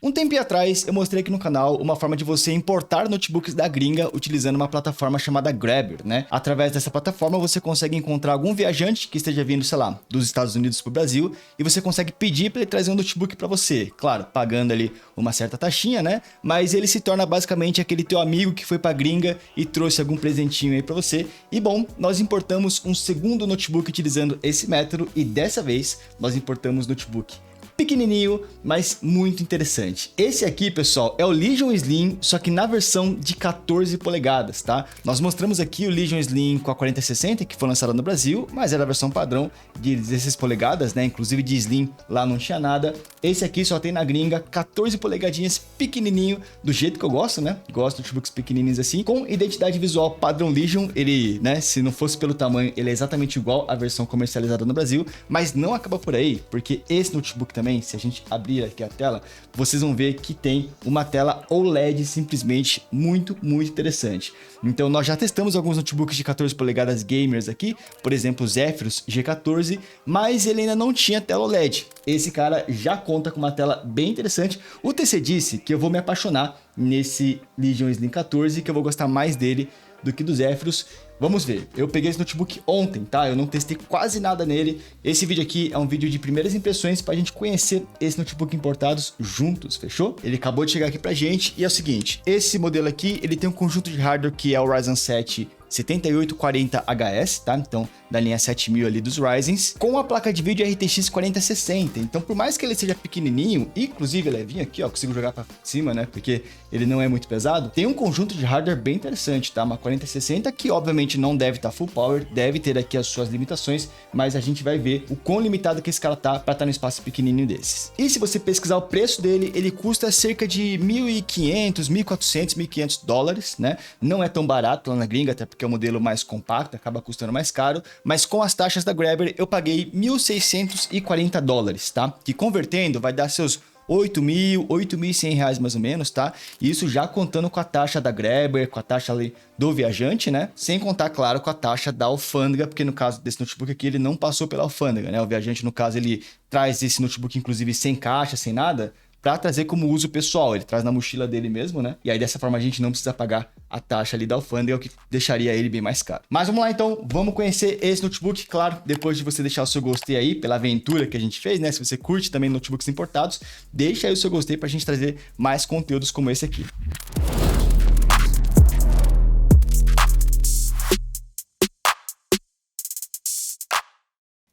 Um tempinho atrás eu mostrei aqui no canal uma forma de você importar notebooks da gringa utilizando uma plataforma chamada Grabber, né? Através dessa plataforma você consegue encontrar algum viajante que esteja vindo, sei lá, dos Estados Unidos para o Brasil e você consegue pedir para ele trazer um notebook para você. Claro, pagando ali uma certa taxinha, né? Mas ele se torna basicamente aquele teu amigo que foi para gringa e trouxe algum presentinho aí para você. E bom, nós importamos um segundo notebook utilizando esse método e dessa vez nós importamos notebook pequenininho, mas muito interessante. Esse aqui, pessoal, é o Legion Slim, só que na versão de 14 polegadas, tá? Nós mostramos aqui o Legion Slim com a 4060, que foi lançado no Brasil, mas era a versão padrão de 16 polegadas, né? Inclusive de Slim lá não tinha nada. Esse aqui só tem na gringa, 14 polegadinhas, pequenininho, do jeito que eu gosto, né? Gosto de notebooks pequenininhos assim, com identidade visual padrão Legion. Ele, né, se não fosse pelo tamanho, ele é exatamente igual à versão comercializada no Brasil, mas não acaba por aí, porque esse notebook também, se a gente abrir aqui a tela, vocês vão ver que tem uma tela OLED simplesmente muito interessante. Então nós já testamos alguns notebooks de 14 polegadas gamers aqui, por exemplo o Zephyrus G14, mas ele ainda não tinha tela OLED. Esse cara já conta com uma tela bem interessante. O TC disse que eu vou me apaixonar nesse Legion Slim 14, que eu vou gostar mais dele do que do Zephyrus. Vamos ver, eu peguei esse notebook ontem, tá? Eu não testei quase nada nele. Esse vídeo aqui é um vídeo de primeiras impressões pra gente conhecer esse notebook importados juntos, fechou? Ele acabou de chegar aqui pra gente e é o seguinte, esse modelo aqui, ele tem um conjunto de hardware que é o Ryzen 7 7840HS, tá? Então, da linha 7000 ali dos Ryzens, com a placa de vídeo RTX 4060. Então, por mais que ele seja pequenininho, inclusive levinho aqui, ó, consigo jogar pra cima, né? Porque ele não é muito pesado. Tem um conjunto de hardware bem interessante, tá? Uma 4060 que, obviamente, não deve estar full power, deve ter aqui as suas limitações, mas a gente vai ver o quão limitado que esse cara tá pra estar no espaço pequenininho desses. E se você pesquisar o preço dele, ele custa cerca de 1.500, 1.400, 1.500 dólares, né? Não é tão barato lá na gringa, até porque é um modelo mais compacto, acaba custando mais caro, mas com as taxas da Grabber eu paguei 1.640 dólares, tá? Que convertendo vai dar seus 8.000, 8.100 reais mais ou menos, tá? Isso já contando com a taxa da Grabber, com a taxa ali do viajante, né? Sem contar, claro, com a taxa da alfândega, porque no caso desse notebook aqui, ele não passou pela alfândega, né? O viajante, no caso, ele traz esse notebook, inclusive, sem caixa, sem nada, para trazer como uso pessoal. Ele traz na mochila dele mesmo, né? E aí dessa forma a gente não precisa pagar a taxa ali da alfândega, o que deixaria ele bem mais caro. Mas vamos lá então, vamos conhecer esse notebook, claro, depois de você deixar o seu gostei aí pela aventura que a gente fez, né? Se você curte também notebooks importados, deixa aí o seu gostei pra gente trazer mais conteúdos como esse aqui.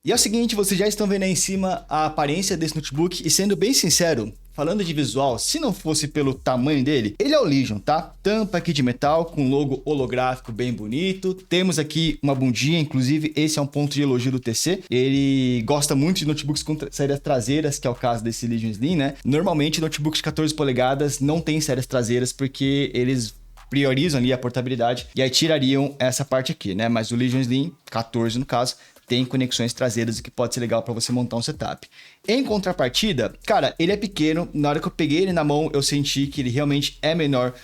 E é o seguinte, vocês já estão vendo aí em cima a aparência desse notebook e sendo bem sincero, falando de visual, se não fosse pelo tamanho dele, ele é o Legion, tá? Tampa aqui de metal com logo holográfico bem bonito. Temos aqui uma bundinha, inclusive esse é um ponto de elogio do TC. Ele gosta muito de notebooks com saídas traseiras, que é o caso desse Legion Slim, né? Normalmente notebooks de 14 polegadas não tem saídas traseiras porque eles priorizam ali a portabilidade e aí tirariam essa parte aqui, né? Mas o Legion Slim, 14 no caso, tem conexões traseiras, o que pode ser legal para você montar um setup. Em contrapartida, cara, ele é pequeno. Na hora que eu peguei ele na mão, eu senti que ele realmente é menor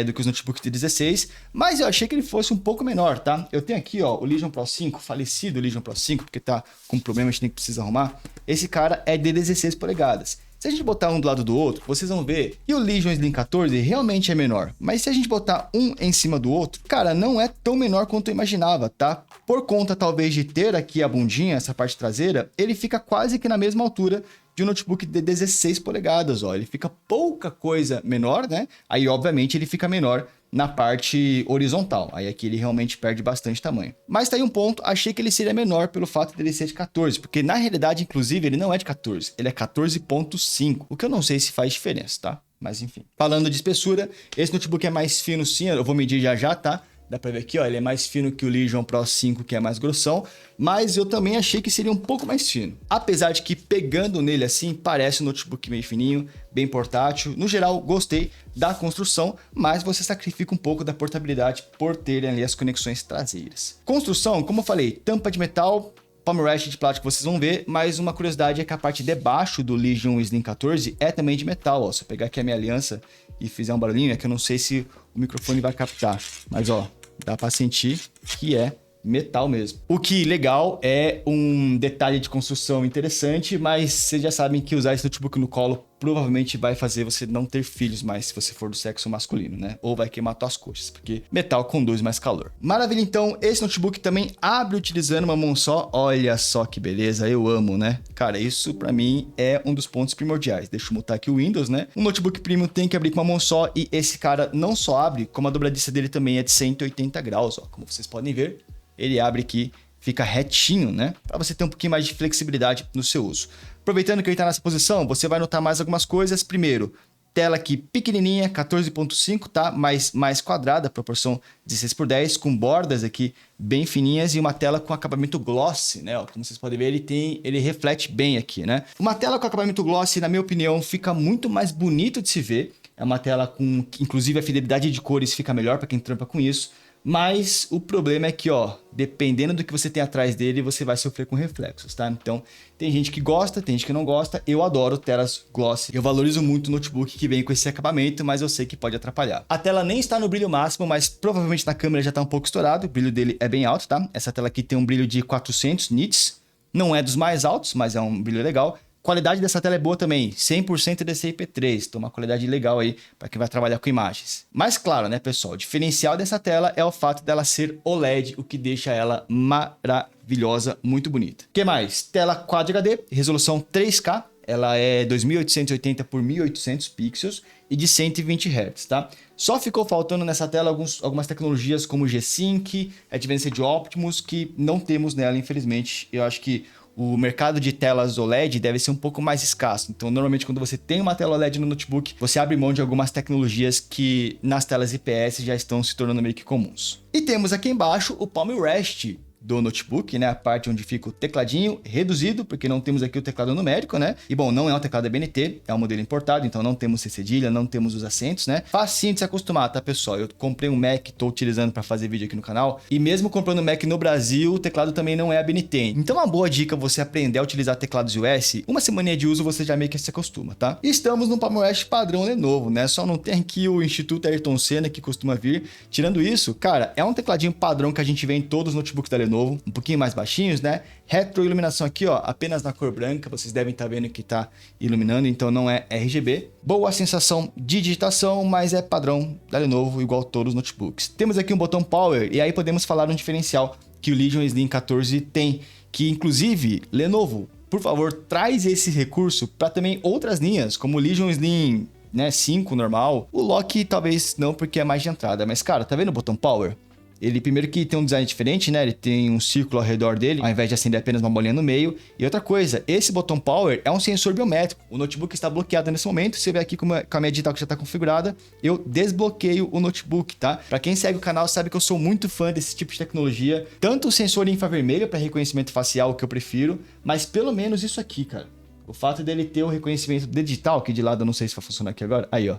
do que os notebooks de 16, mas eu achei que ele fosse um pouco menor, tá? Eu tenho aqui, ó, o Legion Pro 5, falecido Legion Pro 5, porque tá com problema, a gente precisa arrumar. Esse cara é de 16 polegadas. Se a gente botar um do lado do outro, vocês vão ver que o Legion Slim 14 realmente é menor. Mas se a gente botar um em cima do outro, cara, não é tão menor quanto eu imaginava, tá? Por conta, talvez, de ter aqui a bundinha, essa parte traseira, ele fica quase que na mesma altura de um notebook de 16 polegadas, ó. Ele fica pouca coisa menor, né? Aí, obviamente, ele fica menor na parte horizontal. Aí aqui ele realmente perde bastante tamanho. Mas tá aí um ponto, achei que ele seria menor pelo fato dele ser de 14, porque na realidade, inclusive, ele não é de 14, ele é 14.5, o que eu não sei se faz diferença, tá? Mas enfim. Falando de espessura, esse notebook é mais fino sim, eu vou medir já, tá? Dá pra ver aqui, ó, ele é mais fino que o Legion Pro 5, que é mais grossão, mas eu também achei que seria um pouco mais fino. Apesar de que pegando nele assim, parece um notebook meio fininho, bem portátil. No geral, gostei da construção, mas você sacrifica um pouco da portabilidade por terem ali as conexões traseiras. Construção, como eu falei, tampa de metal, palm rest de plástico vocês vão ver, mas uma curiosidade é que a parte de baixo do Legion Slim 14 é também de metal, ó. Se eu pegar aqui a minha aliança e fizer um barulhinho, é que eu não sei se o microfone vai captar, mas ó, dá para sentir que é metal mesmo. O que legal é um detalhe de construção interessante, mas vocês já sabem que usar esse notebook no colo provavelmente vai fazer você não ter filhos mais se você for do sexo masculino, né? Ou vai queimar tuas coxas, porque metal conduz mais calor. Maravilha, então, esse notebook também abre utilizando uma mão só. Olha só que beleza, eu amo, né? Cara, isso pra mim é um dos pontos primordiais. Deixa eu mutar aqui o Windows, né? Um notebook premium tem que abrir com uma mão só e esse cara não só abre, como a dobradiça dele também é de 180 graus, ó. Como vocês podem ver, ele abre aqui, fica retinho, né? Pra você ter um pouquinho mais de flexibilidade no seu uso. Aproveitando que ele está nessa posição, você vai notar mais algumas coisas. Primeiro, tela aqui pequenininha, 14.5, tá? Mais quadrada, proporção 16:10, com bordas aqui bem fininhas e uma tela com acabamento glossy, né? Ó, como vocês podem ver, ele reflete bem aqui, né? Uma tela com acabamento glossy, na minha opinião, fica muito mais bonito de se ver. É uma tela com, inclusive, a fidelidade de cores fica melhor para quem trampa com isso. Mas o problema é que, ó, dependendo do que você tem atrás dele, você vai sofrer com reflexos, tá? Então, tem gente que gosta, tem gente que não gosta. Eu adoro telas glossy. Eu valorizo muito o notebook que vem com esse acabamento, mas eu sei que pode atrapalhar. A tela nem está no brilho máximo, mas provavelmente na câmera já está um pouco estourado. O brilho dele é bem alto, tá? Essa tela aqui tem um brilho de 400 nits. Não é dos mais altos, mas é um brilho legal. A qualidade dessa tela é boa também, 100% DCI-P3, então uma qualidade legal aí para quem vai trabalhar com imagens. Mas claro, né, pessoal, o diferencial dessa tela é o fato dela ser OLED, o que deixa ela maravilhosa, muito bonita. O que mais? Tela Quad HD, resolução 3K, ela é 2880 por 1800 pixels e de 120 Hz, tá? Só ficou faltando nessa tela algumas tecnologias como G-Sync, Advanced Optimus, que não temos nela, infelizmente. Eu acho que o mercado de telas OLED deve ser um pouco mais escasso. Então, normalmente, quando você tem uma tela OLED no notebook, você abre mão de algumas tecnologias que nas telas IPS já estão se tornando meio que comuns. E temos aqui embaixo o Palm Rest do notebook, né? A parte onde fica o tecladinho reduzido, porque não temos aqui o teclado numérico, né? E bom, não é um teclado BNT, é um modelo importado, então não temos C cedilha, não temos os acentos, né? Facinho de se acostumar, tá, pessoal? Eu comprei um Mac, tô utilizando para fazer vídeo aqui no canal, e mesmo comprando um Mac no Brasil, o teclado também não é BNT. Então, uma boa dica é você aprender a utilizar teclados US, uma semaninha de uso você já meio que se acostuma, tá? E estamos no Palm Rest padrão Lenovo, né? Só não tem aqui o Instituto Ayrton Senna que costuma vir. Tirando isso, cara, é um tecladinho padrão que a gente vê em todos os notebooks da Lenovo, um pouquinho mais baixinhos, né? Retroiluminação aqui, ó, apenas na cor branca, vocês devem estar vendo que tá iluminando, então não é RGB. Boa sensação de digitação, mas é padrão da Lenovo, igual todos os notebooks. Temos aqui um botão Power, e aí podemos falar um diferencial que o Legion Slim 14 tem, que inclusive, Lenovo, por favor, traz esse recurso para também outras linhas, como o Legion Slim, né, 5 normal. O Lock talvez não, porque é mais de entrada, mas cara, tá vendo o botão Power? Ele primeiro que tem um design diferente, né? Ele tem um círculo ao redor dele, ao invés de acender apenas uma bolinha no meio. E outra coisa, esse botão Power é um sensor biométrico. O notebook está bloqueado nesse momento. Você vê aqui com a minha digital que já está configurada, eu desbloqueio o notebook, tá? Para quem segue o canal sabe que eu sou muito fã desse tipo de tecnologia. Tanto o sensor infravermelho para reconhecimento facial, que eu prefiro, mas pelo menos isso aqui, cara. O fato dele ter o reconhecimento digital, que de lado eu não sei se vai funcionar aqui agora. Aí, ó.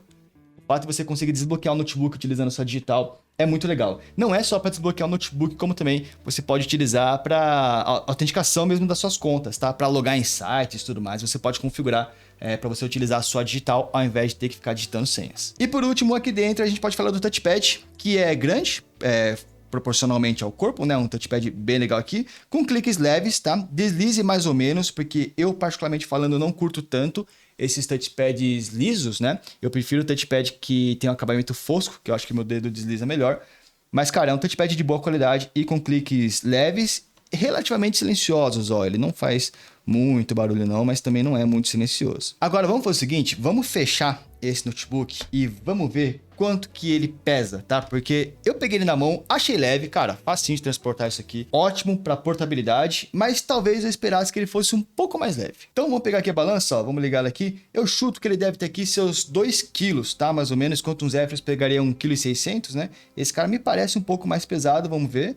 O fato de você conseguir desbloquear o notebook utilizando sua digital é muito legal. Não é só para desbloquear o notebook, como também você pode utilizar para autenticação mesmo das suas contas, tá? Para logar em sites e tudo mais, você pode configurar para você utilizar a sua digital ao invés de ter que ficar digitando senhas. E por último, aqui dentro a gente pode falar do touchpad, que é grande, proporcionalmente ao corpo, né? Um touchpad bem legal aqui, com cliques leves, tá? Deslize mais ou menos, porque eu particularmente falando não curto tanto esses touchpads lisos, né? Eu prefiro o touchpad que tem um acabamento fosco, que eu acho que meu dedo desliza melhor. Mas, cara, é um touchpad de boa qualidade e com cliques leves, relativamente silenciosos, ó. Ele não faz muito barulho não, mas também não é muito silencioso. Agora, vamos fazer o seguinte, vamos fechar esse notebook e vamos ver quanto que ele pesa, tá? Porque eu peguei ele na mão, achei leve, cara, facinho de transportar isso aqui, ótimo para portabilidade, mas talvez eu esperasse que ele fosse um pouco mais leve. Então vamos pegar aqui a balança, ó, vamos ligar ela aqui. Eu chuto que ele deve ter aqui seus 2 quilos, tá? Mais ou menos, enquanto um Zephyrus pegaria 1,6 kg, né? Esse cara me parece um pouco mais pesado, vamos ver.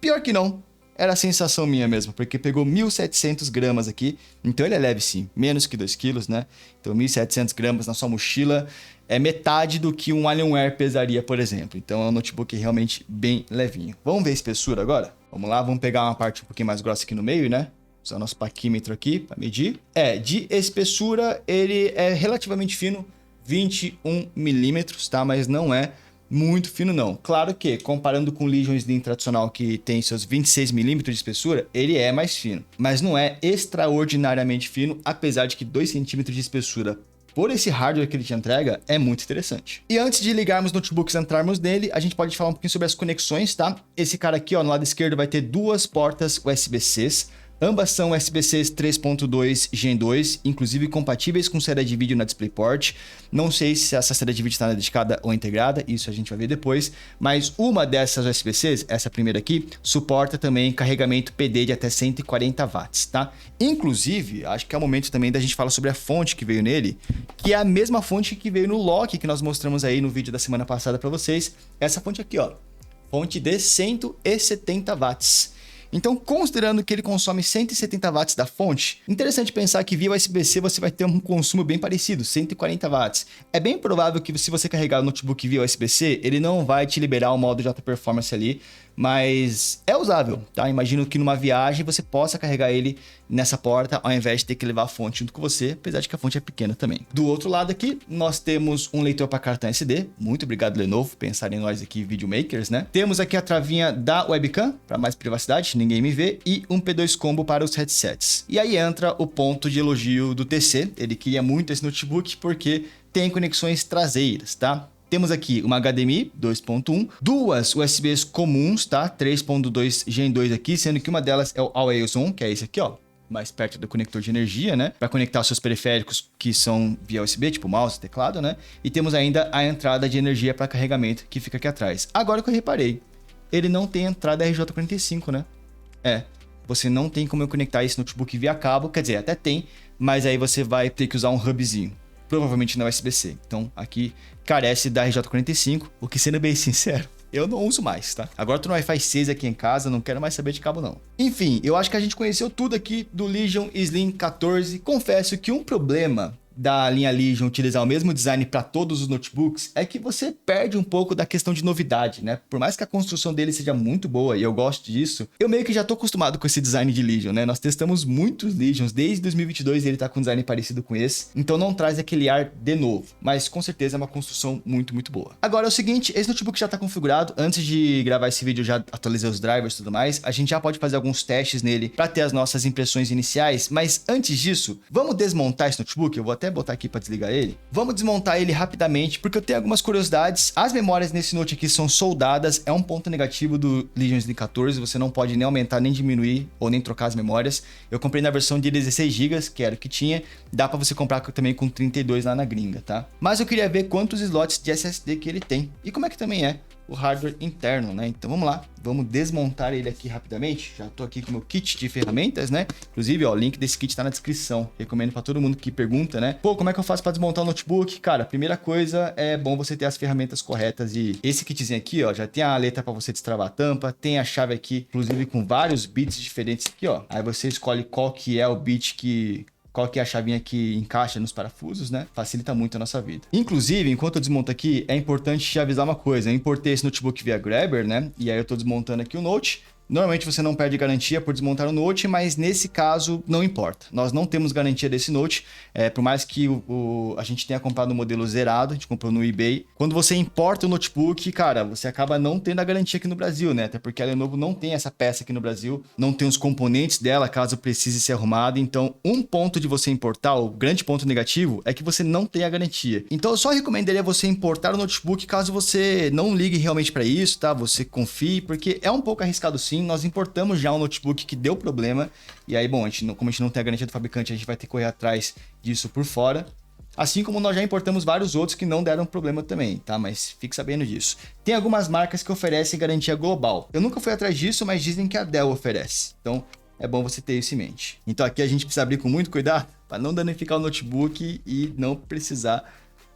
Pior que não. Era a sensação minha mesmo, porque pegou 1.700 gramas aqui, então ele é leve sim, menos que 2 quilos, né? Então 1.700 gramas na sua mochila é metade do que um Alienware pesaria, por exemplo. Então é um notebook realmente bem levinho. Vamos ver a espessura agora? Vamos lá, vamos pegar uma parte um pouquinho mais grossa aqui no meio, né? Usar o nosso paquímetro aqui para medir. De espessura ele é relativamente fino, 21 milímetros, tá? Mas não é muito fino não. Claro que, comparando com o Legion Slim tradicional que tem seus 26mm de espessura, ele é mais fino. Mas não é extraordinariamente fino, apesar de que 2 centímetros de espessura por esse hardware que ele te entrega, é muito interessante. E antes de ligarmos notebooks e entrarmos nele, a gente pode falar um pouquinho sobre as conexões, tá? Esse cara aqui, ó, no lado esquerdo vai ter 2 portas USB-Cs. Ambas são USB-Cs 3.2 Gen 2, inclusive compatíveis com saída de vídeo na DisplayPort. Não sei se essa saída de vídeo está dedicada ou integrada, isso a gente vai ver depois. Mas uma dessas USB-Cs, essa primeira aqui, suporta também carregamento PD de até 140 watts, tá? Inclusive, acho que é o momento também da gente falar sobre a fonte que veio nele, que é a mesma fonte que veio no lock que nós mostramos aí no vídeo da semana passada para vocês. Essa fonte aqui, ó, fonte de 170 watts. Então, considerando que ele consome 170 watts da fonte, interessante pensar que via USB-C você vai ter um consumo bem parecido, 140 watts. É bem provável que se você carregar o notebook via USB-C, ele não vai te liberar o modo de alta performance ali, mas é usável, tá? Imagino que numa viagem você possa carregar ele nessa porta, ao invés de ter que levar a fonte junto com você, apesar de que a fonte é pequena também. Do outro lado aqui, nós temos um leitor para cartão SD. Muito obrigado, Lenovo, pensar em nós aqui, videomakers, né? Temos aqui a travinha da webcam, para mais privacidade, ninguém me vê, e um P2 combo para os headsets. E aí entra o ponto de elogio do TC. Ele queria muito esse notebook porque tem conexões traseiras, tá? Temos aqui uma HDMI 2.1, 2 USBs comuns, tá? 3.2 Gen 2 aqui, sendo que uma delas é o Always On, que é esse aqui, ó, mais perto do conector de energia, né? Para conectar os seus periféricos que são via USB, tipo mouse, teclado, né? E temos ainda a entrada de energia para carregamento que fica aqui atrás. Agora que eu reparei, ele não tem entrada RJ45, né? Você não tem como eu conectar esse notebook via cabo, quer dizer, até tem, mas aí você vai ter que usar um hubzinho. Provavelmente não USB-C. Então, aqui carece da RJ45, o que, sendo bem sincero, eu não uso mais, tá? Agora tô no Wi-Fi 6 aqui em casa, não quero mais saber de cabo, não. Enfim, eu acho que a gente conheceu tudo aqui do Legion Slim 14. Confesso que um problema da linha Legion utilizar o mesmo design para todos os notebooks é que você perde um pouco da questão de novidade, né? Por mais que a construção dele seja muito boa e eu gosto disso, eu meio que já tô acostumado com esse design de Legion, né? Nós testamos muitos Legions desde 2022 e ele tá com um design parecido com esse, então não traz aquele ar de novo, mas com certeza é uma construção muito, muito boa. Agora é o seguinte, esse notebook já tá configurado. Antes de gravar esse vídeo eu já atualizei os drivers e tudo mais, a gente já pode fazer alguns testes nele para ter as nossas impressões iniciais, mas antes disso, vamos desmontar esse notebook. Eu vou até botar aqui para desligar ele. Vamos desmontar ele rapidamente, porque eu tenho algumas curiosidades. As memórias nesse note aqui são soldadas, é um ponto negativo do Legion Slim 14, você não pode nem aumentar, nem diminuir, ou nem trocar as memórias. Eu comprei na versão de 16 GB, que era o que tinha, dá para você comprar também com 32 lá na gringa, tá? Mas eu queria ver quantos slots de SSD que ele tem, e como é que também é o hardware interno, né? Então vamos lá, vamos desmontar ele aqui rapidamente. Já tô aqui com o meu kit de ferramentas, né? Inclusive, ó, o link desse kit tá na descrição. Recomendo para todo mundo que pergunta, né? Pô, como é que eu faço para desmontar o notebook? Cara, a primeira coisa é bom você ter as ferramentas corretas, e esse kitzinho aqui, ó, já tem a letra para você destravar a tampa, tem a chave aqui, inclusive com vários bits diferentes aqui, ó. Aí você escolhe qual que é o bit qual que é a chavinha que encaixa nos parafusos, né? Facilita muito a nossa vida. Inclusive, enquanto eu desmonto aqui, é importante te avisar uma coisa. Eu importei esse notebook via Grabber, né? E aí eu tô desmontando aqui o Note. Normalmente você não perde garantia por desmontar o Note, mas nesse caso não importa. Nós não temos garantia desse Note, por mais que a gente tenha comprado um modelo zerado, a gente comprou no eBay. Quando você importa o notebook, cara, você acaba não tendo a garantia aqui no Brasil, né? Até porque a Lenovo não tem essa peça aqui no Brasil, não tem os componentes dela caso precise ser arrumado. Então, um ponto de você importar, o grande ponto negativo, é que você não tem a garantia. Então, eu só recomendaria você importar o notebook caso você não ligue realmente para isso, tá? Você confie, porque é um pouco arriscado sim. Nós importamos já um notebook que deu problema, e aí, bom, como a gente não tem a garantia do fabricante, a gente vai ter que correr atrás disso por fora. Assim como nós já importamos vários outros que não deram problema também, tá? Mas fique sabendo disso. Tem algumas marcas que oferecem garantia global. Eu nunca fui atrás disso, mas dizem que a Dell oferece. Então, é bom você ter isso em mente. Então aqui a gente precisa abrir com muito cuidado para não danificar o notebook e não precisar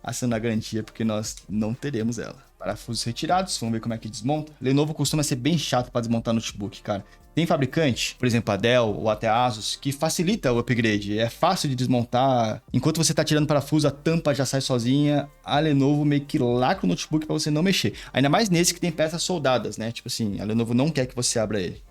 acionar a garantia, porque nós não teremos ela. Parafusos retirados, vamos ver como é que desmonta. Lenovo costuma ser bem chato para desmontar notebook, cara. Tem fabricante, por exemplo a Dell ou até a Asus, que facilita o upgrade. É fácil de desmontar. Enquanto você tá tirando parafuso, a tampa já sai sozinha. A Lenovo meio que lacra o notebook para você não mexer. Ainda mais nesse que tem peças soldadas, né? Tipo assim, a Lenovo não quer que você abra ele.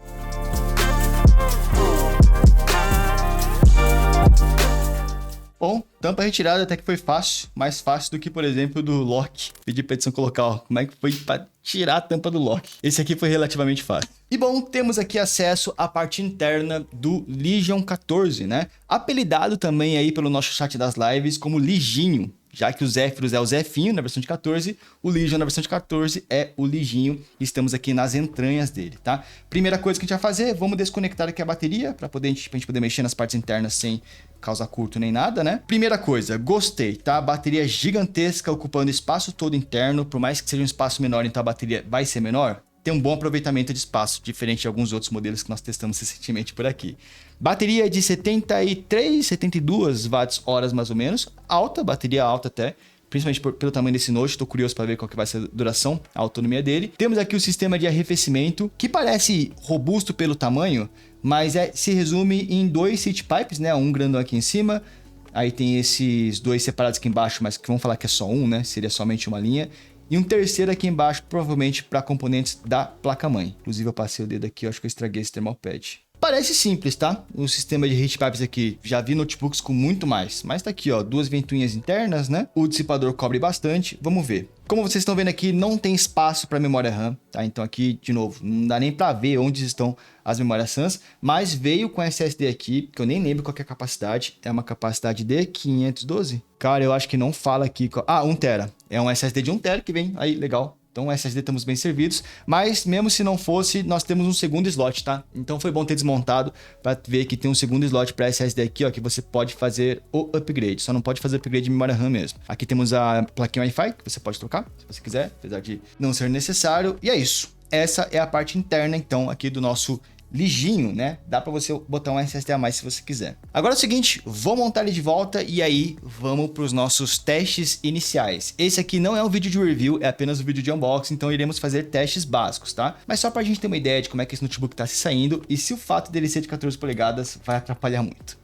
Bom, tampa retirada até que foi fácil, mais fácil do que, por exemplo, do lock. Pedi pra edição colocar, ó, como é que foi pra tirar a tampa do lock. Esse aqui foi relativamente fácil. E bom, temos aqui acesso à parte interna do Legion 14, né? Apelidado também aí pelo nosso chat das lives como Liginho, já que o Zephyros é o Zefinho na versão de 14, o Legion na versão de 14 é o Liginho, e estamos aqui nas entranhas dele, tá? Primeira coisa que a gente vai fazer, vamos desconectar aqui a bateria, pra gente poder mexer nas partes internas sem causar curto nem nada, né? Primeira coisa, gostei, tá? Bateria gigantesca, ocupando espaço todo interno, por mais que seja um espaço menor, então a bateria vai ser menor, tem um bom aproveitamento de espaço, diferente de alguns outros modelos que nós testamos recentemente por aqui. Bateria de 73, 72 watts-horas mais ou menos, alta, bateria alta até, principalmente pelo tamanho desse Note, estou curioso para ver qual que vai ser a duração, a autonomia dele. Temos aqui o sistema de arrefecimento, que parece robusto pelo tamanho, mas se resume em 2 seat pipes, né? Um grandão aqui em cima, aí tem esses 2 separados aqui embaixo, mas que vamos falar que é só um, né? Seria somente uma linha. E um terceiro aqui embaixo, provavelmente para componentes da placa-mãe. Inclusive eu passei o dedo aqui, eu acho que eu estraguei esse thermal pad. Parece simples, tá? O sistema de heat pipes aqui, já vi notebooks com muito mais. Mas tá aqui, ó, 2 ventoinhas internas, né? O dissipador cobre bastante, vamos ver. Como vocês estão vendo aqui, não tem espaço para memória RAM, tá? Então aqui, de novo, não dá nem para ver onde estão as memórias RAM, mas veio com SSD aqui, que eu nem lembro qual que é a capacidade. É uma capacidade de 512? Cara, eu acho que não fala aqui. Ah, 1 TB. É um SSD de 1 TB que vem aí, legal. Então, SSD estamos bem servidos, mas mesmo se não fosse, nós temos um segundo slot, tá? Então, foi bom ter desmontado para ver que tem um segundo slot para SSD aqui, ó, que você pode fazer o upgrade. Só não pode fazer upgrade de memória RAM mesmo. Aqui temos a plaquinha Wi-Fi, que você pode trocar, se você quiser, apesar de não ser necessário. E é isso. Essa é a parte interna, então, aqui do nosso Liginho, né? Dá para você botar um SSD a mais se você quiser. Agora é o seguinte, vou montar ele de volta e aí vamos para os nossos testes iniciais. Esse aqui não é um vídeo de review, é apenas um vídeo de unboxing, então iremos fazer testes básicos, tá? Mas só para a gente ter uma ideia de como é que esse notebook está se saindo e se o fato dele ser de 14 polegadas vai atrapalhar muito.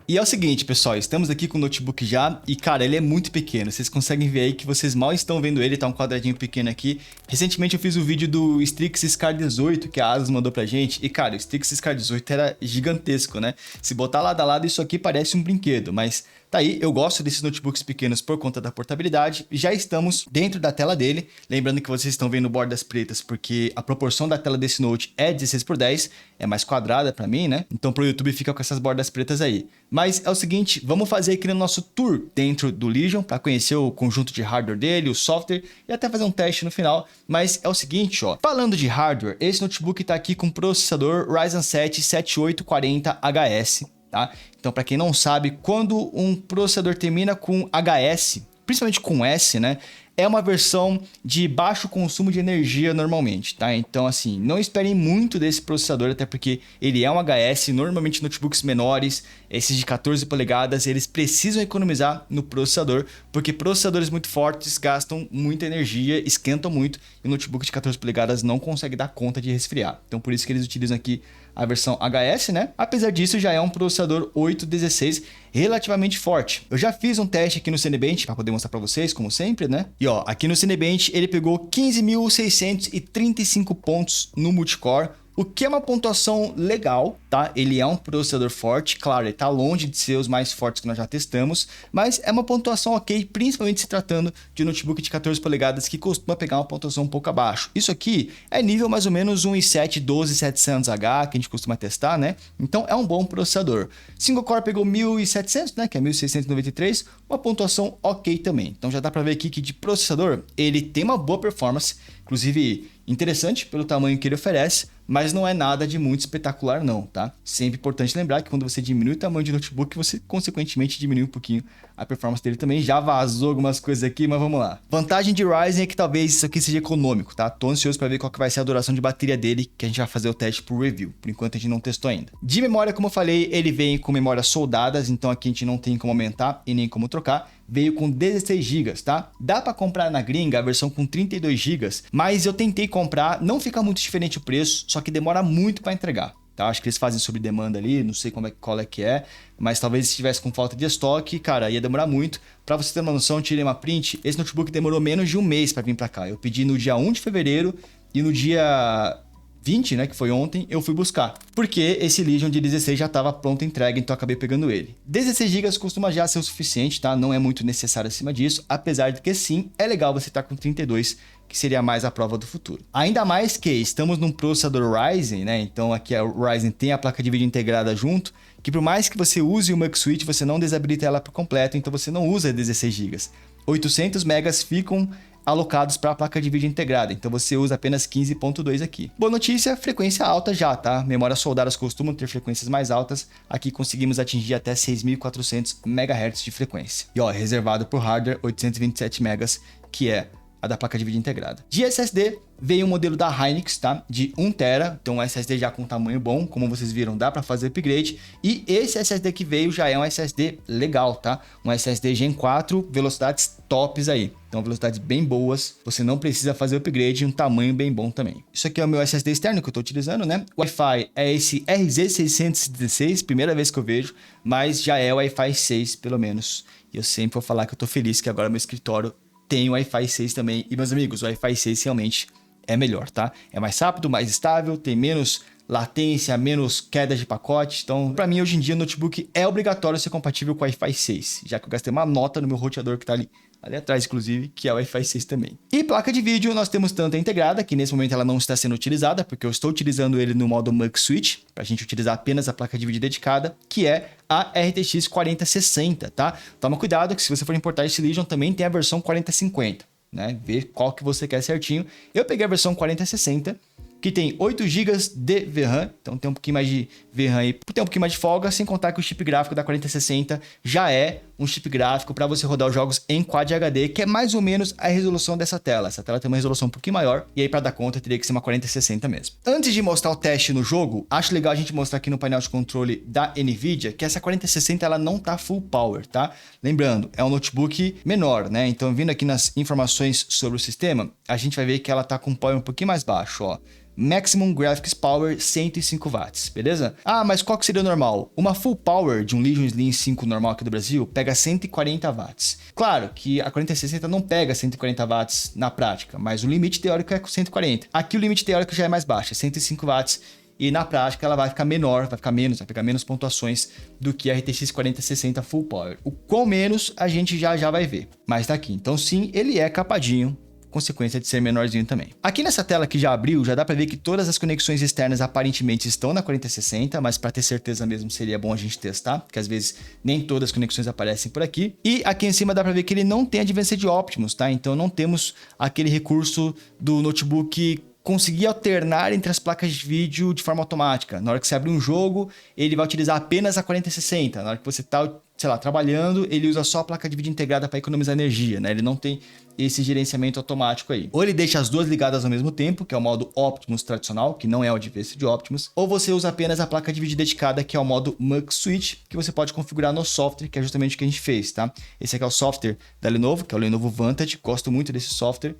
E é o seguinte, pessoal, estamos aqui com o notebook já e, cara, ele é muito pequeno. Vocês conseguem ver aí que vocês mal estão vendo ele, tá um quadradinho pequeno aqui. Recentemente eu fiz o vídeo do Strix Scar 18 que a Asus mandou pra gente e, cara, o Strix Scar 18 era gigantesco, né? Se botar lado a lado, isso aqui parece um brinquedo, mas tá aí, eu gosto desses notebooks pequenos por conta da portabilidade. Já estamos dentro da tela dele. Lembrando que vocês estão vendo bordas pretas porque a proporção da tela desse Note é 16:10. É mais quadrada pra mim, né? Então pro YouTube fica com essas bordas pretas aí. Mas é o seguinte, vamos fazer aqui no nosso tour dentro do Legion para conhecer o conjunto de hardware dele, o software e até fazer um teste no final. Mas é o seguinte, ó, falando de hardware, esse notebook tá aqui com processador Ryzen 7 7840HS. Tá? Então, para quem não sabe, quando um processador termina com HS, principalmente com S, né, é uma versão de baixo consumo de energia normalmente, tá? Então, assim, não esperem muito desse processador, até porque ele é um HS, normalmente notebooks menores, esses de 14 polegadas, eles precisam economizar no processador, porque processadores muito fortes gastam muita energia, esquentam muito, e o notebook de 14 polegadas não consegue dar conta de resfriar. Então, por isso que eles utilizam aqui a versão HS, né? Apesar disso, já é um processador 816 relativamente forte. Eu já fiz um teste aqui no Cinebench para poder mostrar para vocês, como sempre, né? E ó, aqui no Cinebench ele pegou 15.635 pontos no multicore, o que é uma pontuação legal, tá? Ele é um processador forte, claro, ele tá longe de ser os mais fortes que nós já testamos, mas é uma pontuação ok, principalmente se tratando de um notebook de 14 polegadas que costuma pegar uma pontuação um pouco abaixo. Isso aqui é nível mais ou menos um i7 12700H, que a gente costuma testar, né? Então é um bom processador. Single Core pegou 1700, né? Que é 1693, uma pontuação ok também. Então já dá para ver aqui que de processador ele tem uma boa performance, inclusive interessante pelo tamanho que ele oferece, mas não é nada de muito espetacular não, tá? Sempre importante lembrar que quando você diminui o tamanho de notebook, você consequentemente diminui um pouquinho a performance dele também. Já vazou algumas coisas aqui, mas vamos lá. Vantagem de Ryzen é que talvez isso aqui seja econômico, tá? Tô ansioso para ver qual que vai ser a duração de bateria dele, que a gente vai fazer o teste por review. Por enquanto a gente não testou ainda. De memória, como eu falei, ele vem com memórias soldadas, então aqui a gente não tem como aumentar e nem como trocar. Veio com 16 GB, tá? Dá para comprar na gringa a versão com 32 GB, mas eu tentei comprar, não fica muito diferente o preço, só que demora muito para entregar, tá? Acho que eles fazem sob demanda ali, não sei qual é que é, mas talvez se estivesse com falta de estoque, cara, ia demorar muito. Para você ter uma noção, eu tirei uma print, esse notebook demorou menos de um mês para vir para cá. Eu pedi no dia 1 de fevereiro e no dia 20, né, que foi ontem, eu fui buscar. Porque esse Legion de 16 já estava pronto entregue, então eu acabei pegando ele. 16 GB costuma já ser o suficiente, tá? Não é muito necessário acima disso, apesar de que sim, é legal você estar com 32, que seria mais a prova do futuro. Ainda mais que estamos num processador Ryzen, né? Então aqui a Ryzen tem a placa de vídeo integrada junto, que por mais que você use o Mux Switch, você não desabilita ela por completo, então você não usa 16 GB. 800 megas ficam alocados para a placa de vídeo integrada, então você usa apenas 15.2 aqui. Boa notícia, frequência alta já, tá? Memórias soldadas costumam ter frequências mais altas, aqui conseguimos atingir até 6.400 MHz de frequência. E ó, reservado por hardware 827 MB, que é a da placa de vídeo integrada. De SSD, veio um modelo da Hynix, tá? De 1TB, então um SSD já com tamanho bom, como vocês viram, dá para fazer upgrade. E esse SSD que veio já é um SSD legal, tá? Um SSD Gen 4, velocidades tops aí. Então velocidades bem boas, você não precisa fazer upgrade e um tamanho bem bom também. Isso aqui é o meu SSD externo que eu tô utilizando, né? O Wi-Fi é esse RZ616, primeira vez que eu vejo, mas já é o Wi-Fi 6 pelo menos. E eu sempre vou falar que eu tô feliz que agora meu escritório tem o Wi-Fi 6 também. E meus amigos, o Wi-Fi 6 realmente é melhor, tá? É mais rápido, mais estável, tem menos latência, menos queda de pacote. Então, para mim, hoje em dia, o notebook é obrigatório ser compatível com o Wi-Fi 6, já que eu gastei uma nota no meu roteador que tá ali atrás, inclusive, que é o Wi-Fi 6 também. E placa de vídeo, nós temos tanto a integrada, que nesse momento ela não está sendo utilizada, porque eu estou utilizando ele no modo Mux Switch, para a gente utilizar apenas a placa de vídeo dedicada, que é a RTX 4060, tá? Toma cuidado que se você for importar esse Legion, também tem a versão 4050, né? Ver qual que você quer certinho. Eu peguei a versão 4060, que tem 8 GB de VRAM, então tem um pouquinho mais de VRAM aí, tem um pouquinho mais de folga, sem contar que o chip gráfico da 4060 já é um chip gráfico para você rodar os jogos em Quad HD, que é mais ou menos a resolução dessa tela. Essa tela tem uma resolução um pouquinho maior, e aí para dar conta teria que ser uma 4060 mesmo. Antes de mostrar o teste no jogo, acho legal a gente mostrar aqui no painel de controle da Nvidia que essa 4060 ela não tá full power, tá? Lembrando, é um notebook menor, né? Então vindo aqui nas informações sobre o sistema, a gente vai ver que ela tá com um power um pouquinho mais baixo, ó. Maximum Graphics Power 105 watts, beleza? Ah, mas qual que seria o normal? Uma full power de um Legion Slim 5 normal aqui do Brasil pega 140 watts. Claro que a 4060 não pega 140 watts na prática, mas o limite teórico é com 140. Aqui o limite teórico já é mais baixo, é 105 watts. E na prática ela vai ficar menor, vai pegar menos pontuações do que a RTX 4060 Full Power. O qual menos a gente já vai ver, mas tá aqui. Então sim, ele é capadinho, consequência de ser menorzinho também. Aqui nessa tela que já abriu, já dá para ver que todas as conexões externas aparentemente estão na 4060, mas para ter certeza mesmo seria bom a gente testar, porque às vezes nem todas as conexões aparecem por aqui. E aqui em cima dá para ver que ele não tem Advanced Optimus, tá? Então não temos aquele recurso do notebook conseguir alternar entre as placas de vídeo de forma automática. Na hora que você abrir um jogo, ele vai utilizar apenas a 4060. Na hora que você está, sei lá, trabalhando, ele usa só a placa de vídeo integrada para economizar energia, né? Ele não tem esse gerenciamento automático aí. Ou ele deixa as duas ligadas ao mesmo tempo, que é o modo Optimus tradicional, que não é o Advanced Optimus, ou você usa apenas a placa de vídeo dedicada, que é o modo Mux Switch, que você pode configurar no software, que é justamente o que a gente fez, tá? Esse aqui é o software da Lenovo, que é o Lenovo Vantage, gosto muito desse software.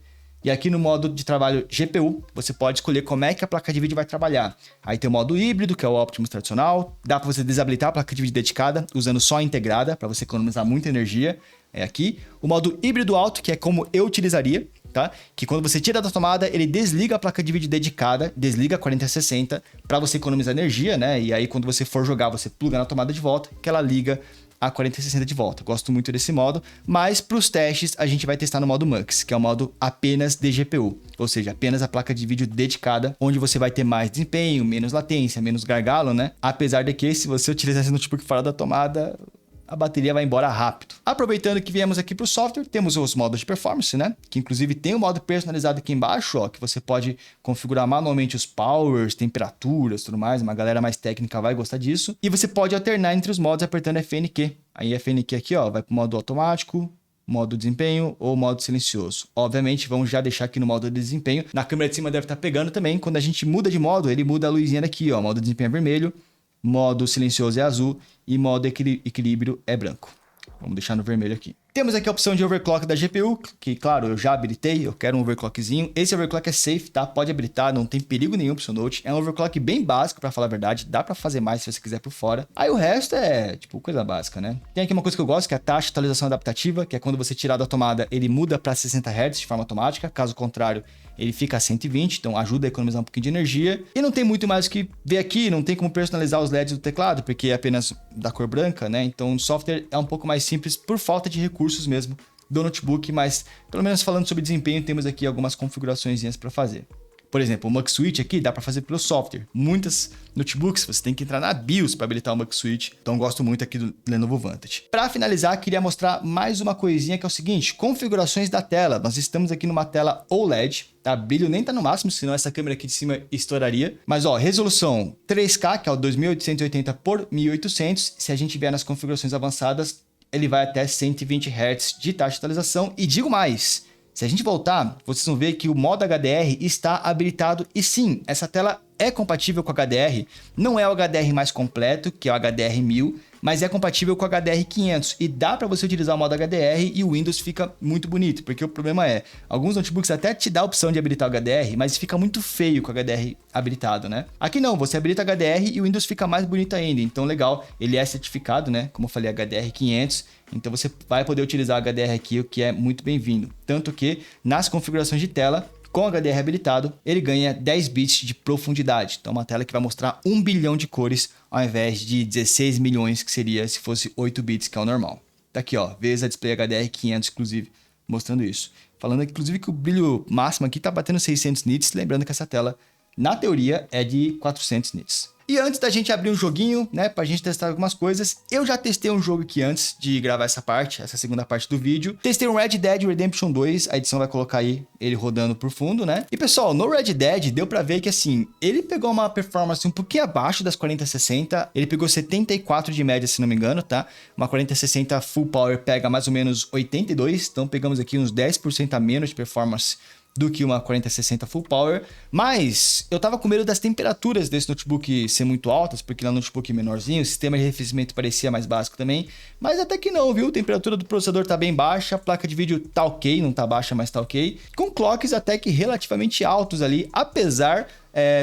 E aqui no modo de trabalho GPU, você pode escolher como é que a placa de vídeo vai trabalhar. Aí tem o modo híbrido, que é o Optimus tradicional. Dá para você desabilitar a placa de vídeo dedicada, usando só a integrada, para você economizar muita energia. É aqui. O modo híbrido alto, que é como eu utilizaria, tá? Que quando você tira da tomada, ele desliga a placa de vídeo dedicada, desliga a 4060, para você economizar energia, né? E aí quando você for jogar, você pluga na tomada de volta, que ela liga a 4060 de volta. Gosto muito desse modo, mas para os testes a gente vai testar no modo Mux, que é o modo apenas de GPU, ou seja, apenas a placa de vídeo dedicada, onde você vai ter mais desempenho, menos latência, menos gargalo, né? Apesar de que se você utilizar esse notebook fora da tomada, a bateria vai embora rápido. Aproveitando que viemos aqui para o software, temos os modos de performance, né? Que inclusive tem o modo personalizado aqui embaixo, ó, que você pode configurar manualmente os powers, temperaturas, tudo mais. Uma galera mais técnica vai gostar disso. E você pode alternar entre os modos apertando FNQ. Aí FNQ aqui, ó, vai para o modo automático, modo desempenho ou modo silencioso. Obviamente, vamos já deixar aqui no modo de desempenho. Na câmera de cima deve estar pegando também. Quando a gente muda de modo, ele muda a luzinha daqui, ó. Modo desempenho é vermelho, modo silencioso é azul e modo equilíbrio é branco. Vamos deixar no vermelho aqui. Temos aqui a opção de overclock da GPU, que claro, eu já habilitei, eu quero um overclockzinho. Esse overclock é safe, tá? Pode habilitar, não tem perigo nenhum pro seu Note. É um overclock bem básico, pra falar a verdade. Dá pra fazer mais se você quiser por fora. Aí o resto é, tipo, coisa básica, né? Tem aqui uma coisa que eu gosto, que é a taxa de atualização adaptativa, que é quando você tirar da tomada, ele muda pra 60 Hz de forma automática. Caso contrário, ele fica a 120, então ajuda a economizar um pouquinho de energia. E não tem muito mais o que ver aqui, não tem como personalizar os LEDs do teclado, porque é apenas da cor branca, né? Então o software é um pouco mais simples por falta de recursos mesmo do notebook, mas pelo menos falando sobre desempenho, temos aqui algumas configurações para fazer. Por exemplo, o Mux Switch aqui dá para fazer pelo software. Muitas notebooks você tem que entrar na BIOS para habilitar o Mux Switch, então gosto muito aqui do Lenovo Vantage. Para finalizar, queria mostrar mais uma coisinha que é o seguinte, configurações da tela. Nós estamos aqui numa tela OLED, tá? Brilho nem tá no máximo, senão essa câmera aqui de cima estouraria. Mas ó, resolução 3K, que é o 2880 por 1800. Se a gente vier nas configurações avançadas, ele vai até 120 Hz de taxa de atualização. E digo mais, se a gente voltar, vocês vão ver que o modo HDR está habilitado. E sim, essa tela é compatível com o HDR. Não é o HDR mais completo, que é o HDR 1000, mas é compatível com o HDR 500. E dá para você utilizar o modo HDR e o Windows fica muito bonito. Porque o problema é, alguns notebooks até te dá a opção de habilitar o HDR, mas fica muito feio com o HDR habilitado, né? Aqui não, você habilita o HDR e o Windows fica mais bonito ainda. Então legal, ele é certificado, né? Como eu falei, HDR 500. Então você vai poder utilizar o HDR aqui, o que é muito bem-vindo. Tanto que nas configurações de tela, com HDR habilitado, ele ganha 10 bits de profundidade. Então uma tela que vai mostrar 1 bilhão de cores ao invés de 16 milhões que seria se fosse 8 bits, que é o normal. Tá aqui, ó, VESA Display HDR 500, inclusive, mostrando isso. Falando, inclusive, que o brilho máximo aqui tá batendo 600 nits, lembrando que essa tela, na teoria, é de 400 nits. E antes da gente abrir um joguinho, né, pra gente testar algumas coisas, eu já testei um jogo aqui antes de gravar essa parte, essa segunda parte do vídeo. Testei um Red Dead Redemption 2, a edição vai colocar aí ele rodando por fundo, né? E pessoal, no Red Dead deu pra ver que assim, ele pegou uma performance um pouquinho abaixo das 4060, ele pegou 74 de média, se não me engano, tá? Uma 4060 Full Power pega mais ou menos 82, então pegamos aqui uns 10% a menos de performance do que uma 4060 Full Power, mas eu tava com medo das temperaturas desse notebook ser muito altas, porque ele é um notebook menorzinho, o sistema de arrefecimento parecia mais básico também, mas até que não, viu? A temperatura do processador tá bem baixa, a placa de vídeo tá ok, não tá baixa, mas tá ok, com clocks até que relativamente altos ali, apesar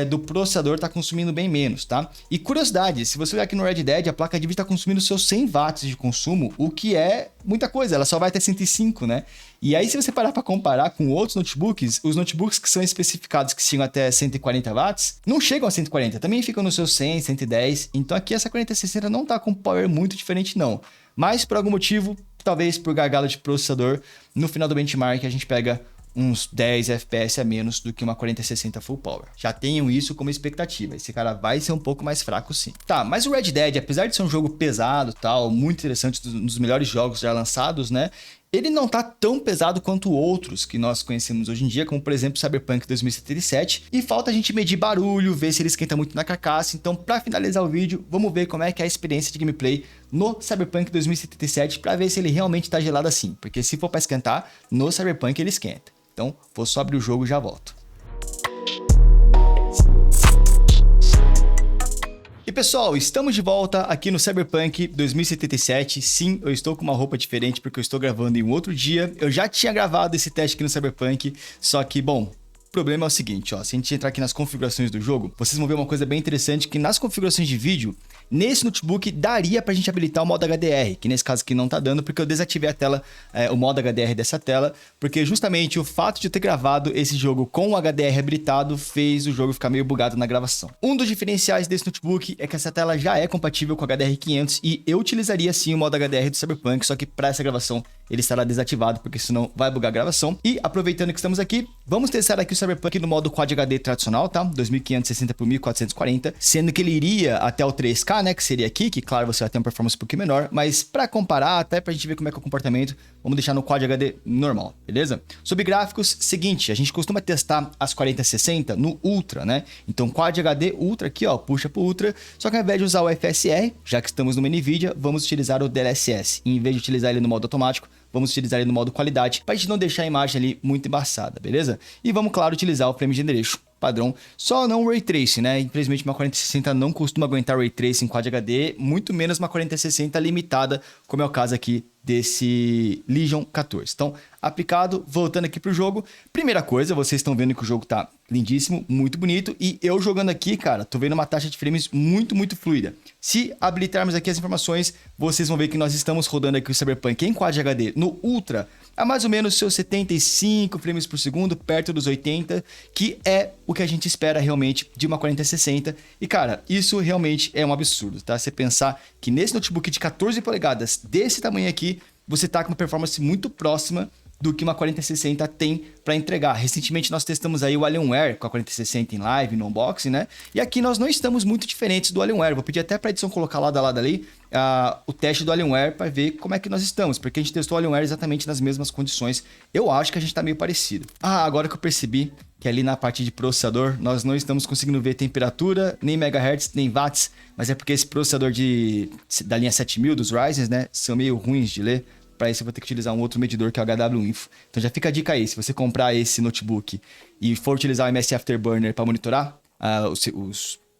do processador tá consumindo bem menos, tá? E curiosidade, se você olhar aqui no Red Dead, a placa de vídeo tá consumindo seus 100 watts de consumo, o que é muita coisa, ela só vai até 105, né? E aí se você parar para comparar com outros notebooks, os notebooks que são especificados que chegam até 140 watts, não chegam a 140, também ficam nos seus 100, 110, então aqui essa 4060 não tá com power muito diferente não. Mas por algum motivo, talvez por gargalo de processador, no final do benchmark a gente pega uns 10 FPS a menos do que uma 4060 Full Power. Já tenham isso como expectativa. Esse cara vai ser um pouco mais fraco sim. Tá, mas o Red Dead, apesar de ser um jogo pesado, tal, muito interessante, um dos melhores jogos já lançados, né? Ele não tá tão pesado quanto outros que nós conhecemos hoje em dia, como por exemplo Cyberpunk 2077, e falta a gente medir barulho, ver se ele esquenta muito na carcaça. Então, para finalizar o vídeo, vamos ver como é que é a experiência de gameplay no Cyberpunk 2077 para ver se ele realmente tá gelado assim, porque se for para esquentar, no Cyberpunk ele esquenta. Então, vou só abrir o jogo e já volto. E pessoal, estamos de volta aqui no Cyberpunk 2077. Sim, eu estou com uma roupa diferente porque eu estou gravando em um outro dia. Eu já tinha gravado esse teste aqui no Cyberpunk, só que, bom, o problema é o seguinte, ó, se a gente entrar aqui nas configurações do jogo, vocês vão ver uma coisa bem interessante, que nas configurações de vídeo, nesse notebook daria pra gente habilitar o modo HDR, que nesse caso aqui não tá dando, porque eu desativei a tela, o modo HDR dessa tela, porque justamente o fato de eu ter gravado esse jogo com o HDR habilitado fez o jogo ficar meio bugado na gravação. Um dos diferenciais desse notebook é que essa tela já é compatível com o HDR 500 e eu utilizaria sim o modo HDR do Cyberpunk, só que para essa gravação ele estará desativado, porque senão vai bugar a gravação. E aproveitando que estamos aqui, vamos testar aqui o Cyberpunk no modo Quad HD tradicional, tá? 2560 por 1440, sendo que ele iria até o 3K, né? Que seria aqui, que claro, você vai ter uma performance um pouquinho menor, mas para comparar, até pra gente ver como é que é o comportamento, vamos deixar no Quad HD normal, beleza? Sobre gráficos, seguinte, a gente costuma testar as 4060 no Ultra, né? Então Quad HD Ultra aqui, ó, puxa pro Ultra, só que ao invés de usar o FSR, já que estamos numa NVIDIA, vamos utilizar o DLSS. E em vez de utilizar ele no modo automático, vamos utilizar ele no modo qualidade, pra gente não deixar a imagem ali muito embaçada, beleza? E vamos, claro, utilizar o Frame Generation padrão, só não o Ray Tracing, né? Infelizmente uma 4060 não costuma aguentar Ray Tracing Quad HD, muito menos uma 4060 limitada, como é o caso aqui desse Legion 14. Então, aplicado, voltando aqui pro jogo. Primeira coisa, vocês estão vendo que o jogo tá lindíssimo, muito bonito. E eu jogando aqui, cara, tô vendo uma taxa de frames muito, muito fluida. Se habilitarmos aqui as informações, vocês vão ver que nós estamos rodando aqui o Cyberpunk em Quad HD no Ultra, a mais ou menos seus 75 frames por segundo, perto dos 80, que é o que a gente espera realmente de uma 4060. E, cara, isso realmente é um absurdo, tá? Você pensar que nesse notebook de 14 polegadas, desse tamanho aqui, você tá com uma performance muito próxima do que uma 4060 tem para entregar. Recentemente nós testamos aí o Alienware com a 4060 em live, no unboxing, né? E aqui nós não estamos muito diferentes do Alienware. Vou pedir até para a edição colocar lado a lado ali o teste do Alienware para ver como é que nós estamos, porque a gente testou o Alienware exatamente nas mesmas condições. Eu acho que a gente tá meio parecido. Agora que eu percebi que ali na parte de processador nós não estamos conseguindo ver temperatura, nem megahertz, nem watts, mas é porque esse processador da linha 7000 dos Ryzen, né, são meio ruins de ler. Para isso eu vou ter que utilizar um outro medidor que é o HW-Info. Então já fica a dica aí, se você comprar esse notebook e for utilizar o MS Afterburner para monitorar as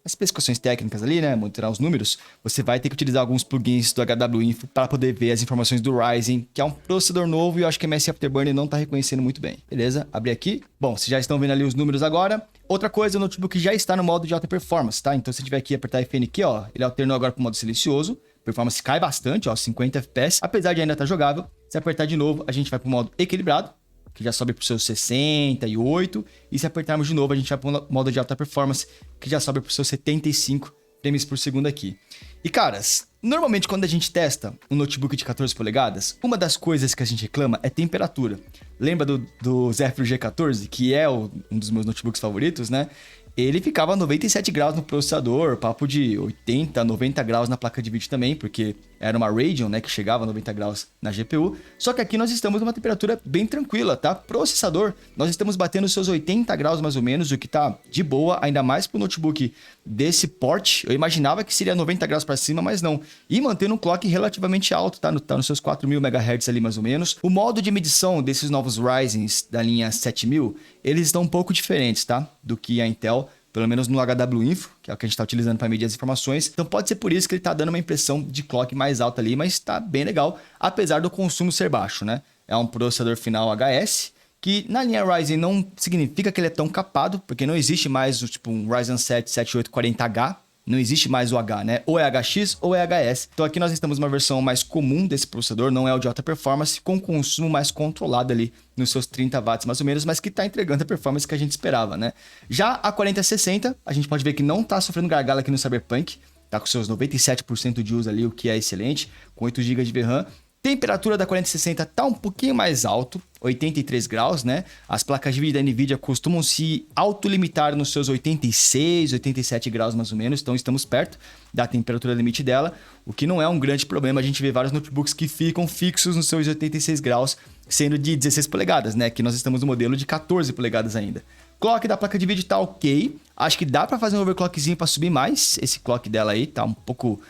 especificações técnicas ali, né, monitorar os números, você vai ter que utilizar alguns plugins do HW-Info para poder ver as informações do Ryzen, que é um processador novo e eu acho que o MS Afterburner não está reconhecendo muito bem. Beleza? Abri aqui. Bom, vocês já estão vendo ali os números agora. Outra coisa, o notebook já está no modo de alta performance, tá? Então se tiver aqui apertar FN aqui, ó, ele alternou agora para o modo silencioso. Performance cai bastante, ó, 50 FPS, apesar de ainda estar jogável. Se apertar de novo, a gente vai para o modo equilibrado, que já sobe para os seus 68, e se apertarmos de novo, a gente vai para o modo de alta performance, que já sobe para os seus 75 frames por segundo aqui. E caras, normalmente quando a gente testa um notebook de 14 polegadas, uma das coisas que a gente reclama é temperatura. Lembra do Zephyr G14, que é um dos meus notebooks favoritos, né? Ele ficava a 97 graus no processador, papo de 80, 90 graus na placa de vídeo também, porque era uma Radeon, né, que chegava a 90 graus na GPU. Só que aqui nós estamos numa temperatura bem tranquila, tá? Processador, nós estamos batendo os seus 80 graus mais ou menos, o que tá de boa, ainda mais pro notebook desse porte. Eu imaginava que seria 90 graus para cima, mas não. E mantendo um clock relativamente alto, tá? Tá nos seus 4.000 MHz ali mais ou menos. O modo de medição desses novos Ryzens da linha 7000, eles estão um pouco diferentes, tá? Do que a Intel, pelo menos no HW-Info, que é o que a gente está utilizando para medir as informações. Então pode ser por isso que ele está dando uma impressão de clock mais alta ali, mas está bem legal, apesar do consumo ser baixo, né? É um processador final HS, que na linha Ryzen não significa que ele é tão capado, porque não existe mais tipo um Ryzen 7 7840H, não existe mais o H, né? Ou é HX ou é HS. Então aqui nós estamos numa versão mais comum desse processador, não é o de alta performance, com consumo mais controlado ali nos seus 30 watts mais ou menos, mas que está entregando a performance que a gente esperava, né? Já a 4060, a gente pode ver que não está sofrendo gargalo aqui no Cyberpunk, tá com seus 97% de uso ali, o que é excelente, com 8 GB de VRAM. Temperatura da 4060 tá um pouquinho mais alto, 83 graus, né? As placas de vídeo da NVIDIA costumam se autolimitar nos seus 86, 87 graus mais ou menos, então estamos perto da temperatura limite dela, o que não é um grande problema. A gente vê vários notebooks que ficam fixos nos seus 86 graus, sendo de 16 polegadas, né? Que nós estamos no modelo de 14 polegadas ainda. Clock da placa de vídeo tá ok. Acho que dá para fazer um overclockzinho para subir mais. Esse clock dela aí tá um pouco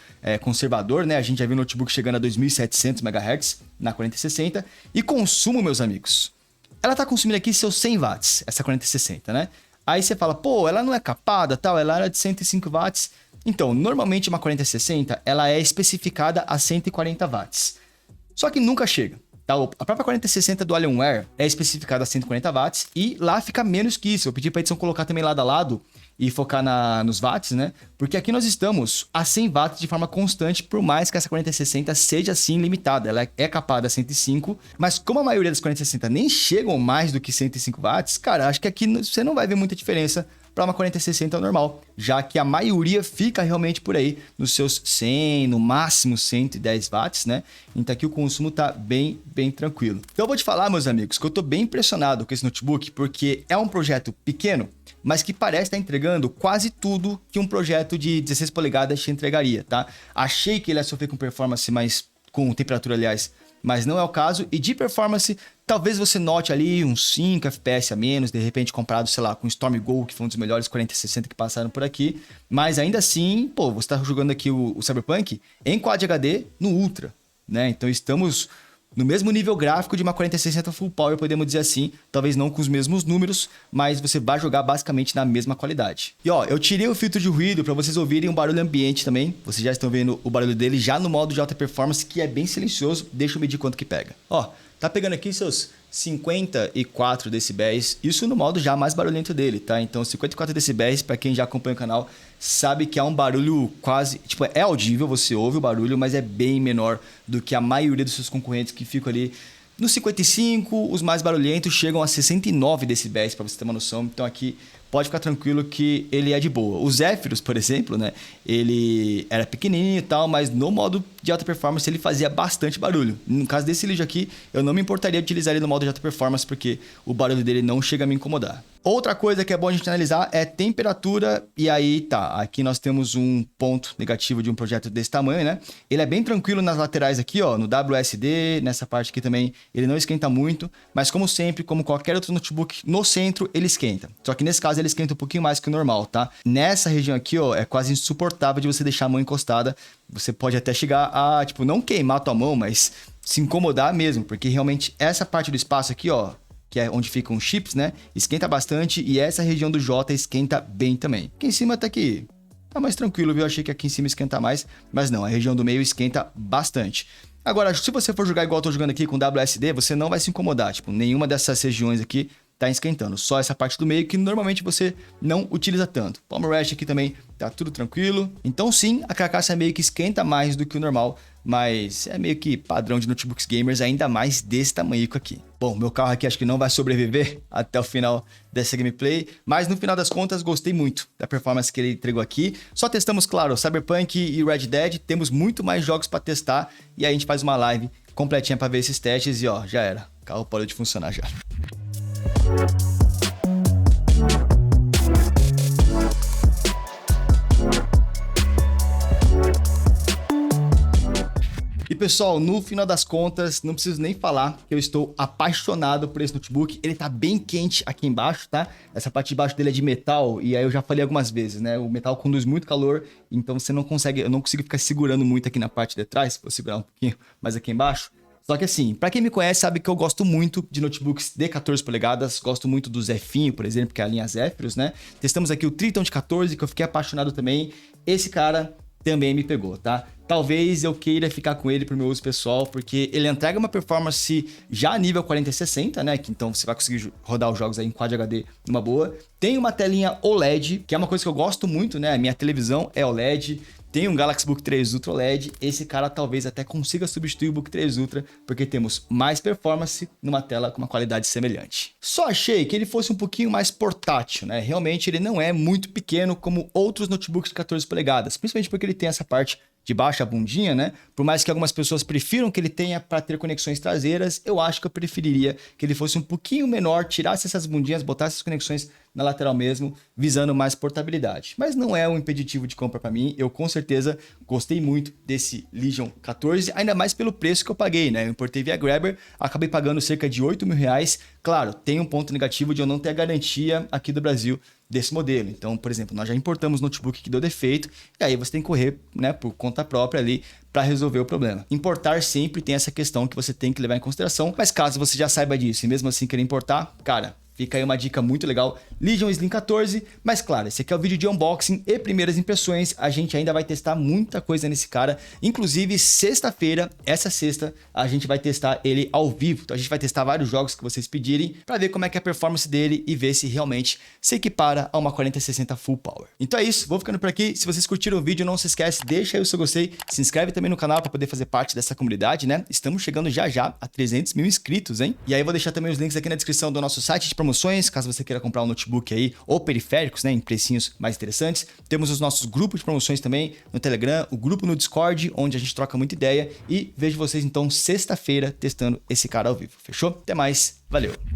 conservador, né? A gente já viu o notebook chegando a 2.700 MHz na 4060. E consumo, meus amigos. Ela tá consumindo aqui seus 100 watts, essa 4060, né? Aí você fala, pô, ela não é capada, tal, ela era de 105 watts. Então, normalmente uma 4060, ela é especificada a 140 watts. Só que nunca chega. A própria 4060 do Alienware é especificada a 140 watts e lá fica menos que isso. Eu pedi para a edição colocar também lado a lado e focar nos watts, né? Porque aqui nós estamos a 100 watts de forma constante, por mais que essa 4060 seja assim limitada. Ela é capada a 105, mas como a maioria das 4060 nem chegam mais do que 105 watts, cara, acho que aqui você não vai ver muita diferença para uma 4060 normal, já que a maioria fica realmente por aí nos seus 100, no máximo 110 watts, né? Então aqui o consumo tá bem tranquilo. Então eu vou te falar, meus amigos, que eu tô bem impressionado com esse notebook, porque é um projeto pequeno, mas que parece estar entregando quase tudo que um projeto de 16 polegadas te entregaria, tá? Achei que ele ia sofrer com performance, com temperatura, aliás, mas não é o caso. E de performance, talvez você note ali uns 5 FPS a menos, de repente comparado, sei lá, com o Storm Go, que foi um dos melhores 4060 que passaram por aqui. Mas ainda assim, pô, você tá jogando aqui o Cyberpunk em Quad HD no Ultra, né? Então estamos no mesmo nível gráfico de uma 4060 Full Power, podemos dizer assim, talvez não com os mesmos números, mas você vai jogar basicamente na mesma qualidade. E ó, eu tirei o filtro de ruído para vocês ouvirem o barulho ambiente também, vocês já estão vendo o barulho dele já no modo de alta performance, que é bem silencioso, deixa eu medir quanto que pega. Ó, tá pegando aqui seus 54 decibéis, isso no modo já mais barulhento dele, tá? Então 54 decibéis, para quem já acompanha o canal, sabe que é um barulho quase... Tipo, é audível, você ouve o barulho, mas é bem menor do que a maioria dos seus concorrentes que ficam ali nos 55, os mais barulhentos chegam a 69 decibéis, para você ter uma noção. Então aqui pode ficar tranquilo que ele é de boa. O Zephyrus, por exemplo, né? Ele era pequenininho e tal, mas no modo de alta performance ele fazia bastante barulho. No caso desse lixo aqui, eu não me importaria de utilizar ele no modo de alta performance, porque o barulho dele não chega a me incomodar. Outra coisa que é bom a gente analisar é temperatura, e aí tá, aqui nós temos um ponto negativo de um projeto desse tamanho, né? Ele é bem tranquilo nas laterais aqui, ó, no WSD, nessa parte aqui também ele não esquenta muito, mas como sempre, como qualquer outro notebook, no centro ele esquenta. Só que nesse caso ele esquenta um pouquinho mais que o normal, tá? Nessa região aqui, ó, é quase insuportável de você deixar a mão encostada. Você pode até chegar a, tipo, não queimar a tua mão, mas se incomodar mesmo, porque realmente essa parte do espaço aqui, ó, que é onde ficam os chips, né? Esquenta bastante e essa região do J esquenta bem também. Aqui em cima até que tá mais tranquilo, viu? Eu achei que aqui em cima esquenta mais, mas não, a região do meio esquenta bastante. Agora, se você for jogar igual eu tô jogando aqui com WSD, você não vai se incomodar, tipo, nenhuma dessas regiões aqui tá esquentando, só essa parte do meio que normalmente você não utiliza tanto. Palm rest aqui também tá tudo tranquilo. Então sim, a carcaça meio que esquenta mais do que o normal, mas é meio que padrão de notebooks gamers, ainda mais desse tamanhico aqui. Bom, meu carro aqui acho que não vai sobreviver até o final dessa gameplay, mas no final das contas gostei muito da performance que ele entregou aqui. Só testamos, claro, Cyberpunk e Red Dead, temos muito mais jogos para testar e aí a gente faz uma live completinha para ver esses testes e ó, já era. O carro parou de funcionar já. E pessoal, no final das contas, não preciso nem falar que eu estou apaixonado por esse notebook. Ele tá bem quente aqui embaixo, tá? Essa parte de baixo dele é de metal e aí eu já falei algumas vezes, né? O metal conduz muito calor, então você não consegue, eu não consigo ficar segurando muito aqui na parte de trás, vou segurar um pouquinho mais aqui embaixo. Só que assim, pra quem me conhece sabe que eu gosto muito de notebooks de 14 polegadas, gosto muito do Zephinho, por exemplo, que é a linha Zephyrus, né? Testamos aqui o Triton de 14, que eu fiquei apaixonado também. Esse cara também me pegou, tá? Talvez eu queira ficar com ele pro meu uso pessoal, porque ele entrega uma performance já nível 4060, né? Que então você vai conseguir rodar os jogos aí em Quad HD numa boa. Tem uma telinha OLED, que é uma coisa que eu gosto muito, né? A minha televisão é OLED. Tem um Galaxy Book 3 Ultra OLED, esse cara talvez até consiga substituir o Book 3 Ultra, porque temos mais performance numa tela com uma qualidade semelhante. Só achei que ele fosse um pouquinho mais portátil, né? Realmente ele não é muito pequeno como outros notebooks de 14 polegadas, principalmente porque ele tem essa parte de baixo, a bundinha, né? Por mais que algumas pessoas prefiram que ele tenha para ter conexões traseiras, eu acho que eu preferiria que ele fosse um pouquinho menor, tirasse essas bundinhas, botasse as conexões na lateral mesmo, visando mais portabilidade. Mas não é um impeditivo de compra para mim, eu com certeza gostei muito desse Legion 14, ainda mais pelo preço que eu paguei, né? Eu importei via Grabber, acabei pagando cerca de R$8.000. Claro, tem um ponto negativo de eu não ter a garantia aqui do Brasil desse modelo. Então, por exemplo, nós já importamos notebook que deu defeito, e aí você tem que correr, né, por conta própria ali para resolver o problema. Importar sempre tem essa questão que você tem que levar em consideração, mas caso você já saiba disso e mesmo assim querer importar, cara, fica aí uma dica muito legal, Legion Slim 14, mas claro, esse aqui é o vídeo de unboxing e primeiras impressões, a gente ainda vai testar muita coisa nesse cara, inclusive sexta-feira, essa sexta, a gente vai testar ele ao vivo, então a gente vai testar vários jogos que vocês pedirem para ver como é que é a performance dele e ver se realmente se equipara a uma 4060 Full Power. Então é isso, vou ficando por aqui, se vocês curtiram o vídeo, não se esquece, deixa aí o seu gostei, se inscreve também no canal para poder fazer parte dessa comunidade, né? Estamos chegando já a 300 mil inscritos, hein? E aí eu vou deixar também os links aqui na descrição do nosso site de promoções, caso você queira comprar um notebook aí, ou periféricos, né, em precinhos mais interessantes. Temos os nossos grupos de promoções também no Telegram, o grupo no Discord, onde a gente troca muita ideia. E vejo vocês então sexta-feira testando esse cara ao vivo. Fechou? Até mais, valeu!